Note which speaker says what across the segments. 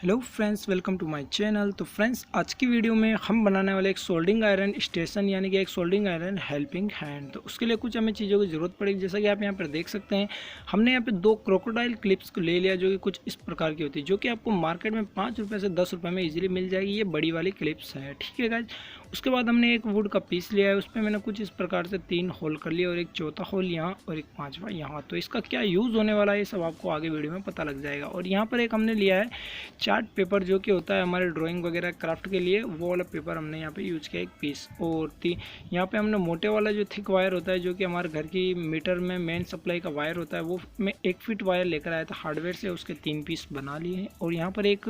Speaker 1: Hello friends, welcome to my channel. तो friends, आज की वीडियो में हम बनाने वाले एक सोल्डिंग आयरन स्टेशन यानी कि एक सोल्डिंग आयरन हेल्पिंग हैंड। तो उसके लिए कुछ हमें चीज़ों की ज़रूरत पड़ेगी। जैसा कि आप यहाँ पर देख सकते हैं, हमने यहाँ पे दो क्रोकोडाइल क्लिप्स को ले लिया, जो कि कुछ इस प्रकार की होती है, जो कि आपको मार्केट में 5 रुपये से 10 रुपये में ईजिली मिल जाएगी। ये बड़ी वाली क्लिप्स है, ठीक है गाइज। उसके बाद हमने एक वुड का पीस लिया है, उस पर मैंने कुछ इस प्रकार से 3 होल कर लिए और एक चौथा होल यहाँ और एक पाँचवा यहाँ। तो इसका क्या यूज़ होने वाला है ये सब आपको आगे वीडियो में पता लग जाएगा। और यहाँ पर एक हमने लिया है चार्ट पेपर, जो कि होता है हमारे ड्राइंग वगैरह क्राफ्ट के लिए, वो वाला पेपर हमने यहाँ पे यूज़ किया एक पीस। और यहाँ पे हमने मोटे वाला जो थिक वायर होता है, जो कि हमारे घर की मीटर में मेन सप्लाई का वायर होता है, वो मैं 1 फीट वायर लेकर आया था हार्डवेयर से, उसके 3 पीस बना लिए हैं। और यहाँ पर एक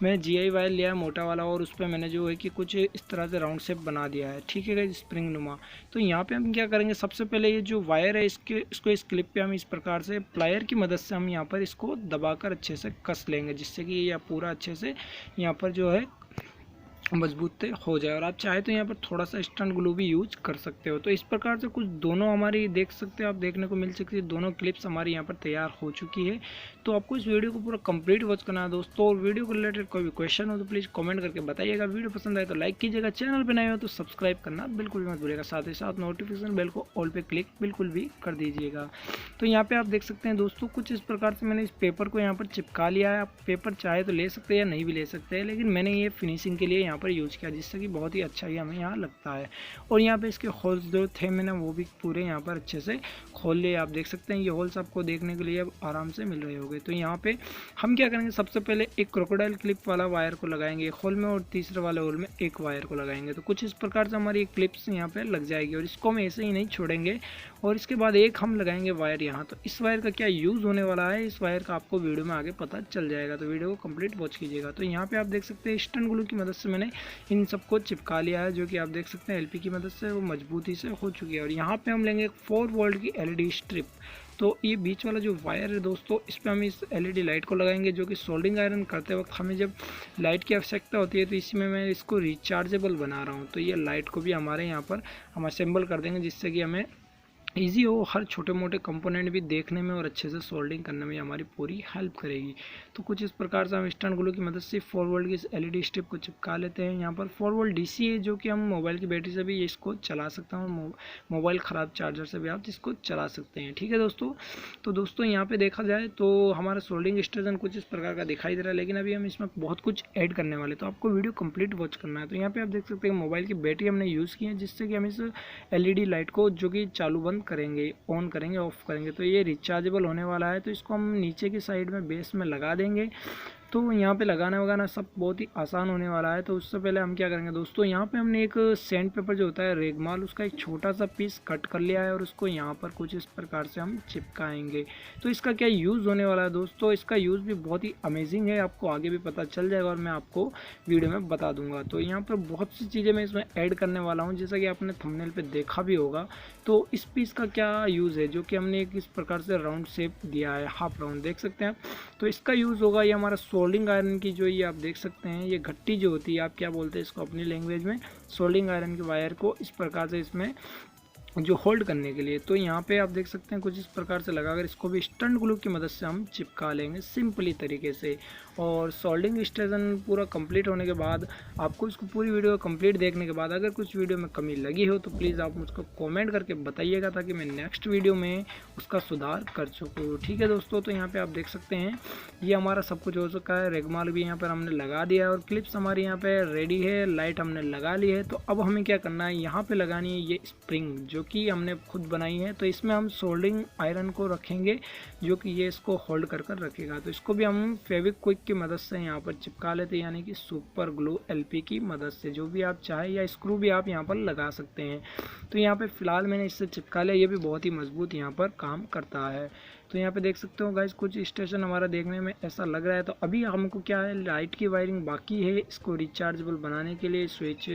Speaker 1: मैंने GI वायर लिया है मोटा वाला, और उस पर मैंने जो है कि कुछ इस तरह से राउंड शेप बना दिया है, ठीक है, स्प्रिंग नुमा। तो यहाँ पे हम क्या करेंगे, सबसे पहले ये जो वायर है इसको इस क्लिप पे हम इस प्रकार से प्लायर की मदद से हम यहाँ पर इसको दबाकर अच्छे से कस लेंगे, जिससे कि ये पूरा अच्छे से यहाँ पर जो है मजबूत हो जाए। और आप चाहे तो यहाँ पर थोड़ा सा स्टैंड ग्लू भी यूज कर सकते हो। तो इस प्रकार से कुछ दोनों हमारी देख सकते हो, आप देखने को मिल सकती है, दोनों क्लिप्स हमारी यहाँ पर तैयार हो चुकी है। तो आपको इस वीडियो को पूरा कंप्लीट वॉच करना है दोस्तों। और वीडियो को रिलेटेड कोई भी क्वेश्चन हो तो प्लीज़ कमेंट करके बताइएगा। वीडियो पसंद आए तो लाइक कीजिएगा, चैनल पर नए हो तो सब्सक्राइब करना बिल्कुल भी मत भूलिएगा। साथ ही साथ नोटिफिकेशन बेल को ऑल पे क्लिक बिल्कुल भी कर दीजिएगा। तो यहाँ पे आप देख सकते हैं दोस्तों, कुछ इस प्रकार से मैंने इस पेपर को यहाँ पर चिपका लिया है। आप पेपर चाहे तो ले सकते हैं या नहीं भी ले सकते हैं, लेकिन मैंने ये फिनिशिंग के लिए यहाँ पर यूज़ किया, जिससे कि बहुत ही अच्छा ही हमें यहाँ लगता है। और यहाँ पे इसके होल्स जो थे मैंने वो भी पूरे यहाँ पर अच्छे से खोल लिए। आप देख सकते हैं ये होल्स आपको देखने के लिए अब आराम से मिल रहे होंगे। तो यहाँ पे हम क्या करेंगे, सबसे पहले एक क्रोकोडाइल क्लिप वाला वायर को लगाएंगे एक होल में, और तीसरे वाले होल में एक वायर को लगाएंगे। तो कुछ इस प्रकार से हमारी एक क्लिप्स यहाँ पे लग जाएगी, और इसको हम ऐसे ही नहीं छोड़ेंगे। और इसके बाद एक हम लगाएंगे वायर यहाँ। तो इस वायर का क्या यूज़ होने वाला है, इस वायर का आपको वीडियो में आगे पता चल जाएगा। तो वीडियो को कंप्लीट वॉच कीजिएगा। तो यहाँ पे आप देख सकते हैं स्टैंड ग्लू की मदद से मैंने इन सबको चिपका लिया है, जो कि आप देख सकते हैं LP की मदद से वो मजबूती से हो चुकी है। और यहाँ पे हम लेंगे 4 वोल्ट की LED स्ट्रिप। तो ये बीच वाला जो वायर है दोस्तों, इस पर हम इस LED लाइट को लगाएंगे, जो कि सोल्डिंग आयरन करते वक्त हमें जब लाइट की आवश्यकता होती है, तो इसी में मैं इसको रिचार्जेबल बना रहा हूँ। तो ये लाइट को भी हमारे यहाँ पर हम असेंबल कर देंगे, जिससे कि हमें ईजी हो, हर छोटे मोटे कंपोनेंट भी देखने में और अच्छे से सोल्डिंग करने में हमारी पूरी हेल्प करेगी। तो कुछ इस प्रकार से हम स्टैंड ग्लू की मदद से 4 वोल्ट की LED स्ट्रिप को चिपका लेते हैं। यहाँ पर 4 वोल्ट DC है, जो कि हम मोबाइल की बैटरी से भी इसको चला सकते हैं, मोबाइल ख़राब चार्जर से भी आप इसको चला सकते हैं, ठीक है दोस्तों। तो दोस्तों यहाँ पे देखा जाए तो हमारा सोल्डिंग स्टेशन कुछ इस प्रकार का दिखाई दे रहा है, लेकिन अभी हम इसमें बहुत कुछ ऐड करने वाले, तो आपको वीडियो कंप्लीट वॉच करना है। तो यहाँ पे आप देख सकते हैं मोबाइल की बैटरी हमने यूज़ की है, जिससे कि हम इस LED लाइट को जो कि चालू बंद करेंगे, ऑन करेंगे, ऑफ करेंगे, तो ये रिचार्जेबल होने वाला है। तो इसको हम नीचे की साइड में बेस में लगा देंगे। तो यहाँ पे लगाना वगाना सब बहुत ही आसान होने वाला है। तो उससे पहले हम क्या करेंगे दोस्तों, यहाँ पे हमने एक सैंड पेपर जो होता है रेगमाल, उसका एक छोटा सा पीस कट कर लिया है, और उसको यहाँ पर कुछ इस प्रकार से हम चिपकाएंगे। तो इसका क्या यूज़ होने वाला है दोस्तों, इसका यूज़ भी बहुत ही अमेजिंग है, आपको आगे भी पता चल जाएगा और मैं आपको वीडियो में बता दूंगा। तो यहाँ पर बहुत सी चीज़ें मैं इसमें ऐड करने वाला हूँ, जैसा कि आपने थंबनेल पर देखा भी होगा। तो इस पीस का क्या यूज़ है, जो कि हमने एक इस प्रकार से राउंड शेप दिया है, हाफ राउंड देख सकते हैं। तो इसका यूज़ होगा, ये हमारा सोल्डिंग आयरन की जो ये आप देख सकते हैं, ये घट्टी जो होती है, आप क्या बोलते हैं इसको अपनी लैंग्वेज में, सोल्डिंग आयरन के वायर को इस प्रकार से इसमें जो होल्ड करने के लिए। तो यहाँ पे आप देख सकते हैं कुछ इस प्रकार से लगाकर इसको भी स्टंट ग्लू की मदद से हम चिपका लेंगे सिंपली तरीके से। और सोल्डिंग स्टेशन पूरा कंप्लीट होने के बाद, आपको इसको पूरी वीडियो कंप्लीट देखने के बाद अगर कुछ वीडियो में कमी लगी हो तो प्लीज़ आप मुझको कमेंट करके बताइएगा, ताकि मैं नेक्स्ट वीडियो में उसका सुधार कर सकूँ, ठीक है दोस्तों। तो यहाँ पर आप देख सकते हैं ये हमारा सब कुछ हो चुका है, रेगमाल भी यहाँ पर हमने लगा दिया है, और क्लिप्स हमारी यहाँ पर रेडी है, लाइट हमने लगा ली है। तो अब हमें क्या करना है, यहाँ पर लगानी है ये स्प्रिंग, जो कि हमने खुद बनाई है। तो इसमें हम सोल्डिंग आयरन को रखेंगे, जो कि ये इसको होल्ड कर रखेगा। तो इसको भी हम फेविक्विक की मदद से यहाँ पर चिपका लेते हैं, यानी कि सुपर ग्लू LP की मदद से, जो भी आप चाहे, या स्क्रू भी आप यहाँ पर लगा सकते हैं। तो यहाँ पे फिलहाल मैंने इससे चिपका लिया, ये भी बहुत ही मजबूत यहाँ पर काम करता है। तो यहाँ पे देख सकते हो गाइस, कुछ स्टेशन हमारा देखने में ऐसा लग रहा है। तो अभी हमको क्या है, लाइट की वायरिंग बाकी है, इसको रिचार्जेबल बनाने के लिए स्विच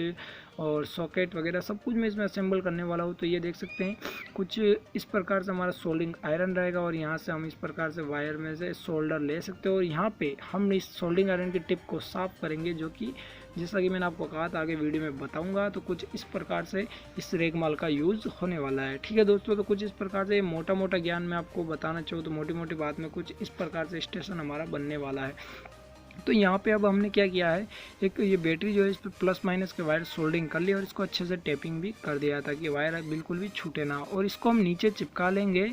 Speaker 1: और सॉकेट वगैरह सब कुछ मैं इसमें असेंबल करने वाला हूँ। तो ये देख सकते हैं कुछ इस प्रकार से हमारा सोल्डिंग आयरन रहेगा, और यहाँ से हम इस प्रकार से वायर में से सोल्डर ले सकते हो। और यहाँ पे हम इस सोल्डिंग आयरन की टिप को साफ करेंगे, जो कि जैसा कि मैंने आपको कहा था आगे वीडियो में बताऊंगा। तो कुछ इस प्रकार से इस रेगमाल का यूज़ होने वाला है, ठीक है दोस्तों। तो कुछ इस प्रकार से मोटा मोटा ज्ञान मैं आपको बताना चाहूँ तो मोटी मोटी बात में कुछ इस प्रकार से स्टेशन हमारा बनने वाला है। तो यहाँ पे अब हमने क्या किया है, एक ये बैटरी जो है इस पर प्लस माइनस के वायर सोल्डिंग कर लिया और इसको अच्छे से टेपिंग भी कर दिया ताकि वायर बिल्कुल भी छूटे ना। और इसको हम नीचे चिपका लेंगे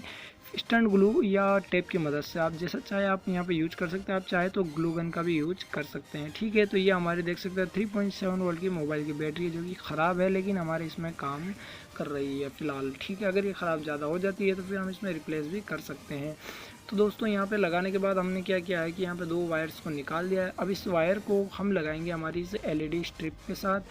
Speaker 1: स्टैंड ग्लू या टेप की मदद से। आप जैसा चाहे आप यहाँ पे यूज कर सकते हैं, आप चाहे तो ग्लू गन का भी यूज कर सकते हैं। ठीक है, तो ये हमारे देख सकते हैं 3.7 वोल्ट की मोबाइल की बैटरी है जो कि ख़राब है, लेकिन हमारे इसमें काम कर रही है फ़िलहाल। ठीक है, अगर ये ख़राब ज़्यादा हो जाती है तो फिर हम इसमें रिप्लेस भी कर सकते हैं। तो दोस्तों यहाँ पे लगाने के बाद हमने क्या किया है कि यहाँ पे 2 वायर्स को निकाल दिया है। अब इस वायर को हम लगाएंगे हमारी इस LED स्ट्रिप के साथ,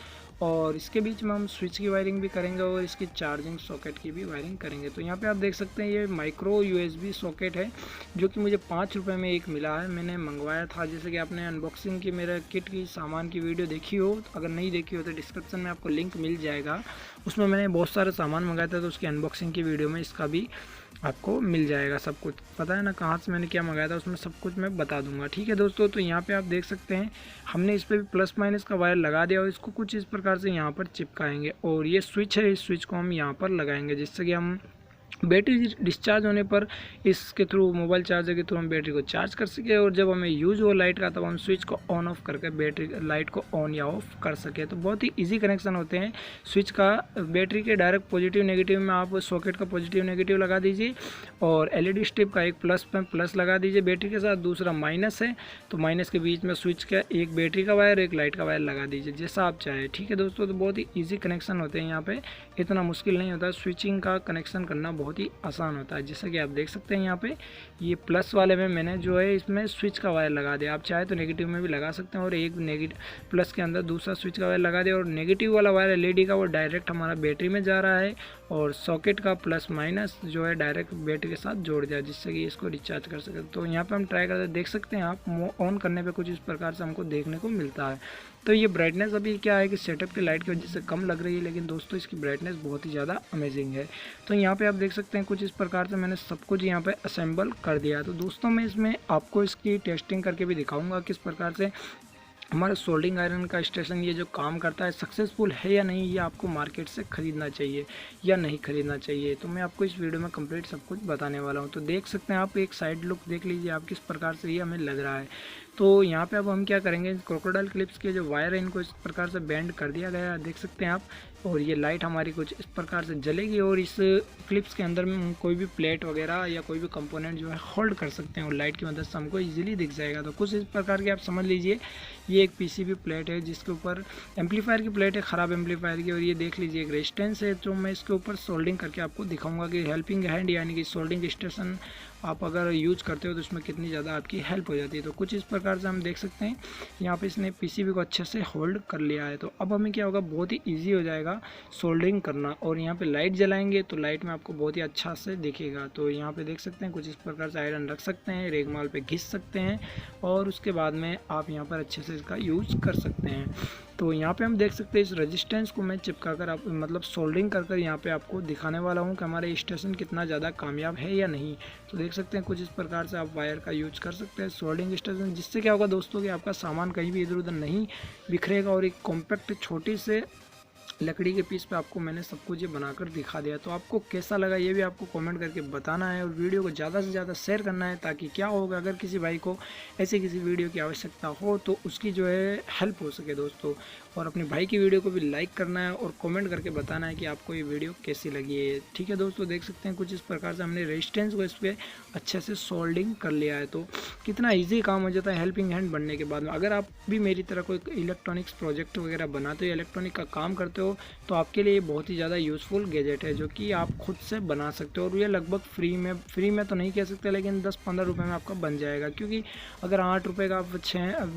Speaker 1: और इसके बीच में हम स्विच की वायरिंग भी करेंगे और इसकी चार्जिंग सॉकेट की भी वायरिंग करेंगे। तो यहाँ पे आप देख सकते हैं ये माइक्रो USB सॉकेट है जो कि मुझे 5 रुपये में एक मिला है, मैंने मंगवाया था। जैसे कि आपने अनबॉक्सिंग की मेरा किट की सामान की वीडियो देखी हो, अगर नहीं देखी हो तो डिस्क्रिप्शन में आपको लिंक मिल जाएगा, उसमें मैंने बहुत सारे सामान मंगाया था, तो उसकी अनबॉक्सिंग की वीडियो में इसका भी आपको मिल जाएगा। सब कुछ पता है ना कहाँ से मैंने क्या मंगाया था, उसमें सब कुछ मैं बता दूंगा। ठीक है दोस्तों, तो यहाँ पे आप देख सकते हैं हमने इस पर भी प्लस माइनस का वायर लगा दिया और इसको कुछ इस प्रकार से यहाँ पर चिपकाएंगे। और ये स्विच है, इस स्विच को हम यहाँ पर लगाएंगे जिससे कि हम बैटरी डिस्चार्ज होने पर इसके थ्रू, मोबाइल चार्जर के थ्रू हम बैटरी को चार्ज कर सके, और जब हमें यूज़ हो लाइट का तब हम स्विच को ऑन ऑफ करके बैटरी लाइट को ऑन या ऑफ कर सके। तो बहुत ही इजी कनेक्शन होते हैं स्विच का। बैटरी के डायरेक्ट पॉजिटिव नेगेटिव में आप सॉकेट का पॉजिटिव नेगेटिव लगा दीजिए, और LED स्ट्रिप का एक प्लस पे प्लस लगा दीजिए बैटरी के साथ, दूसरा माइनस है तो माइनस के बीच में स्विच का एक बैटरी का वायर एक लाइट का वायर लगा दीजिए, जैसा आप चाहे। ठीक है दोस्तों, तो बहुत ही ईजी कनेक्शन होते हैं यहाँ पे, इतना मुश्किल नहीं होता। स्विचिंग का कनेक्शन करना बहुत ही आसान होता है। जैसा कि आप देख सकते हैं यहाँ पे ये प्लस वाले में मैंने जो है इसमें स्विच का वायर लगा दिया, आप चाहे तो नेगेटिव में भी लगा सकते हैं, और एक नेगेटिव प्लस के अंदर दूसरा स्विच का वायर लगा दिया, और नेगेटिव वाला वायर LED का वो डायरेक्ट हमारा बैटरी में जा रहा है, और सॉकेट का प्लस माइनस जो है डायरेक्ट बैटरी के साथ जोड़ दिया जिससे कि इसको रिचार्ज कर सके। तो यहाँ पे हम ट्राई करते हैं, देख सकते हैं आप ऑन करने पे कुछ इस प्रकार से हमको देखने को मिलता है। तो ये ब्राइटनेस अभी क्या है कि सेटअप की लाइट की वजह से कम लग रही है, लेकिन दोस्तों इसकी ब्राइटनेस बहुत ही ज़्यादा अमेजिंग है। तो यहाँ पे आप देख सकते हैं कुछ इस प्रकार से मैंने सब कुछ यहाँ पे असेंबल कर दिया। तो दोस्तों मैं इसमें आपको इसकी टेस्टिंग करके भी दिखाऊंगा किस प्रकार से हमारे सोल्डिंग आयरन का स्टेशन ये जो काम करता है सक्सेसफुल है या नहीं, ये आपको मार्केट से ख़रीदना चाहिए या नहीं ख़रीदना चाहिए। तो मैं आपको इस वीडियो में कंप्लीट सब कुछ बताने वाला हूँ। तो देख सकते हैं आप, एक साइड लुक देख लीजिए आप किस प्रकार से ये हमें लग रहा है। तो यहाँ पे अब हम क्या करेंगे, क्रोकोडाइल क्लिप्स के जो वायर है इनको इस प्रकार से बेंड कर दिया गया है, देख सकते हैं आप। और ये लाइट हमारी कुछ इस प्रकार से जलेगी, और इस क्लिप्स के अंदर में हम कोई भी प्लेट वगैरह या कोई भी कंपोनेंट जो है होल्ड कर सकते हैं, और लाइट की मदद से हमको इजीली दिख जाएगा। तो कुछ इस प्रकार की आप समझ लीजिए ये एक PCB प्लेट है जिसके ऊपर एम्पलीफायर की प्लेट है, ख़राब एम्पलीफायर की, और ये देख लीजिए एक रेजिस्टेंस है। तो मैं इसके ऊपर सोल्डिंग करके आपको दिखाऊंगा कि हेल्पिंग हैंड यानी कि सोल्डिंग स्टेशन आप अगर यूज करते हो तो इसमें कितनी ज़्यादा आपकी हेल्प हो जाती है। तो कुछ इस प्रकार से हम देख सकते हैं यहाँ पे इसने PCB को अच्छे से होल्ड कर लिया है। तो अब हमें क्या होगा, बहुत ही ईजी हो जाएगा सोल्डरिंग करना। और यहाँ पे लाइट जलाएंगे तो लाइट में आपको बहुत ही अच्छा से दिखेगा। तो यहाँ पे देख सकते हैं कुछ इस प्रकार से आयरन रख सकते हैं, रेगमाल पे घिस सकते हैं, और उसके बाद में आप यहाँ पर अच्छे से इसका यूज कर सकते हैं। तो यहाँ पे हम देख सकते हैं इस रेजिस्टेंस को मैं चिपका कर आप मतलब सोल्डरिंग कर कर यहाँ पे आपको दिखाने वाला हूँ कि हमारा स्टेशन कितना ज़्यादा कामयाब है या नहीं। तो देख सकते हैं कुछ इस प्रकार से आप वायर का यूज कर सकते हैं सोल्डरिंग स्टेशन, जिससे क्या होगा दोस्तों कि आपका सामान कहीं भी इधर उधर नहीं बिखरेगा, और एक कॉम्पैक्ट छोटी से लकड़ी के पीस पे आपको मैंने सब कुछ ये बनाकर दिखा दिया। तो आपको कैसा लगा ये भी आपको कमेंट करके बताना है, और वीडियो को ज़्यादा से ज़्यादा शेयर करना है, ताकि क्या होगा अगर किसी भाई को ऐसे किसी वीडियो की आवश्यकता हो तो उसकी जो है हेल्प हो सके दोस्तों। और अपने भाई की वीडियो को भी लाइक करना है और कमेंट करके बताना है कि आपको ये वीडियो कैसी लगी है। ठीक है दोस्तों, देख सकते हैं कुछ इस प्रकार से हमने रेजिस्टेंस को इस पर अच्छे से सोल्डिंग कर लिया है। तो कितना ईजी काम हो जाता है हेल्पिंग हैंड बनने के बाद में। अगर आप भी मेरी तरह कोई इलेक्ट्रॉनिक्स प्रोजेक्ट वगैरह बनाते हो, इलेक्ट्रॉनिक का काम करते हो, तो आपके लिए बहुत ही ज़्यादा यूज़फुल गैजेट है जो कि आप खुद से बना सकते हो। और ये लगभग फ्री में तो नहीं कह सकते, लेकिन 10-15 रुपये में आपका बन जाएगा। क्योंकि अगर 8 रुपये का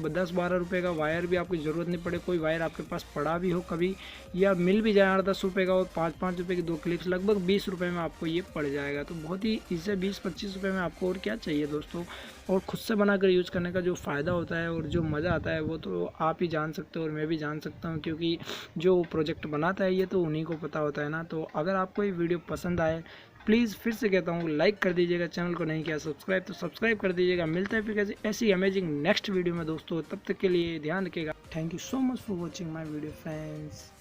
Speaker 1: 10-12 रुपये का वायर भी आपकी ज़रूरत नहीं पड़े, कोई वायर आपके पास पड़ा भी हो कभी, या मिल भी जाए 8-10 रुपये का, और 5-5 रुपये की 2 क्लिप्स, लगभग 20 रुपये में आपको ये पड़ जाएगा। तो बहुत ही इससे 20-25 रुपये में आपको और क्या चाहिए दोस्तों। और खुद से बनाकर यूज़ करने का जो फ़ायदा होता है और जो मज़ा आता है वो तो आप ही जान सकते हो और मैं भी जान सकता हूँ, क्योंकि जो प्रोजेक्ट बनाता है ये तो उन्हीं को पता होता है ना। तो अगर आपको ये वीडियो पसंद आए, प्लीज़ फिर से कहता हूँ लाइक कर दीजिएगा, चैनल को नहीं किया सब्सक्राइब तो सब्सक्राइब कर दीजिएगा। मिलता है फिर ऐसी अमेजिंग नेक्स्ट वीडियो में दोस्तों, तब तक के लिए ध्यान रखिएगा। Thank you so much for watching my video friends.